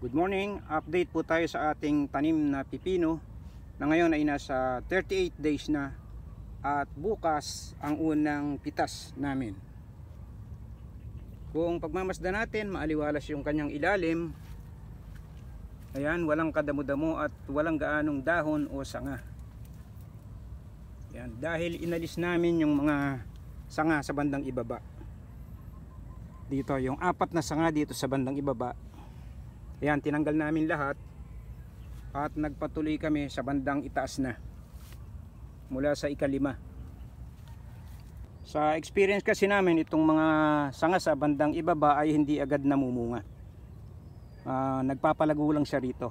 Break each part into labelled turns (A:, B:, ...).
A: Good morning, update po tayo sa ating tanim na pipino na ngayon ay nasa 38 days na at bukas ang unang pitas namin. Kung pagmamasdan natin, maaliwalas yung kanyang ilalim. Ayan, walang kadamo-damo at walang gaanong dahon o sanga. Ayan, dahil inalis namin yung mga sanga sa bandang ibaba. Dito, yung 4 na sanga dito sa bandang ibaba. Ayan, tinanggal namin lahat at nagpatuloy kami sa bandang itaas na mula sa ika-5. Sa experience kasi namin, itong mga sanga sa bandang ibaba ay hindi agad namumunga. Nagpapalago lang siya rito.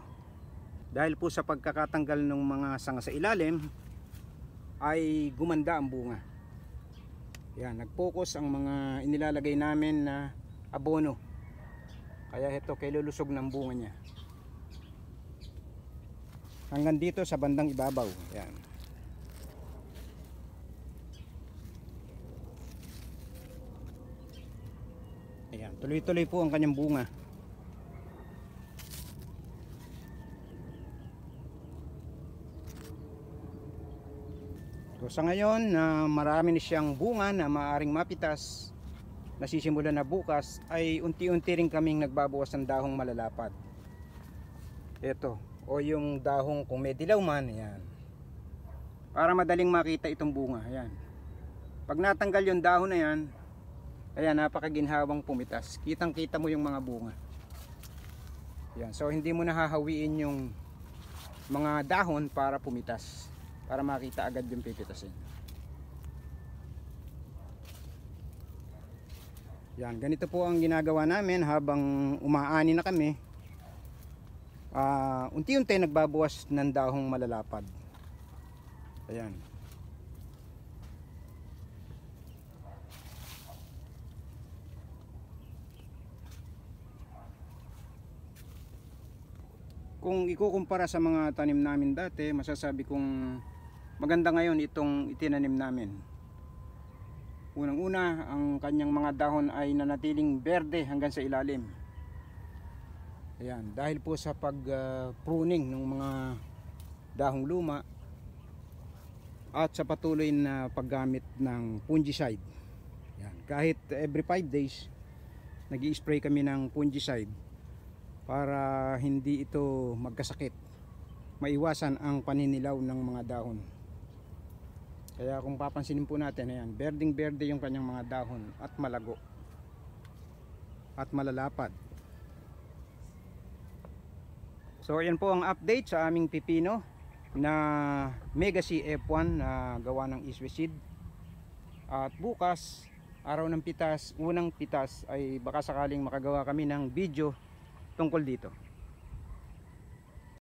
A: Dahil po sa pagkakatanggal ng mga sanga sa ilalim ay gumanda ang bunga. Ayan, nag-focus ang mga inilalagay namin na abono. Kaya ito kay lulusog ng bunga niya. Hanggang dito sa bandang ibabaw. Ayan. Ayan, tuloy-tuloy po ang kanyang bunga. So sa ngayon na marami na siyang bunga na maaaring mapitas, nasisimula na bukas, ay unti-unti rin kaming nagbabawas ng dahong malalapad. Ito, o yung dahong kung may dilaw man, ayan. Para madaling makita itong bunga, ayan. Pag natanggal yung dahon na yan, ayan, napakaginhawang pumitas. Kitang-kita mo yung mga bunga. Ayan, so hindi mo nahahawiin yung mga dahon para pumitas, para makita agad yung pipitasin. Yan, ganito po ang ginagawa namin habang umaani na kami. Unti-unti nagbabawas ng dahong malalapad. Ayan. Kung ikukumpara sa mga tanim namin dati, masasabi kong maganda ngayon itong itinanim namin. Unang-una, ang kanyang mga dahon ay nanatiling berde hanggang sa ilalim. Ayan, dahil po sa pruning ng mga dahong luma at sa patuloy na paggamit ng fungicide. Ayan, kahit every 5 days nag-i-spray kami ng fungicide para hindi ito magkasakit, maiwasan ang paninilaw ng mga dahon. Kaya kung papansinin po natin, ayan, berdeng-berde yung kanyang mga dahon at malago at malalapad. So ayan po ang update sa aming pipino na Mega C F1 na gawa ng Isweseed. At bukas, araw ng pitas, unang pitas, ay baka sakaling makagawa kami ng video tungkol dito.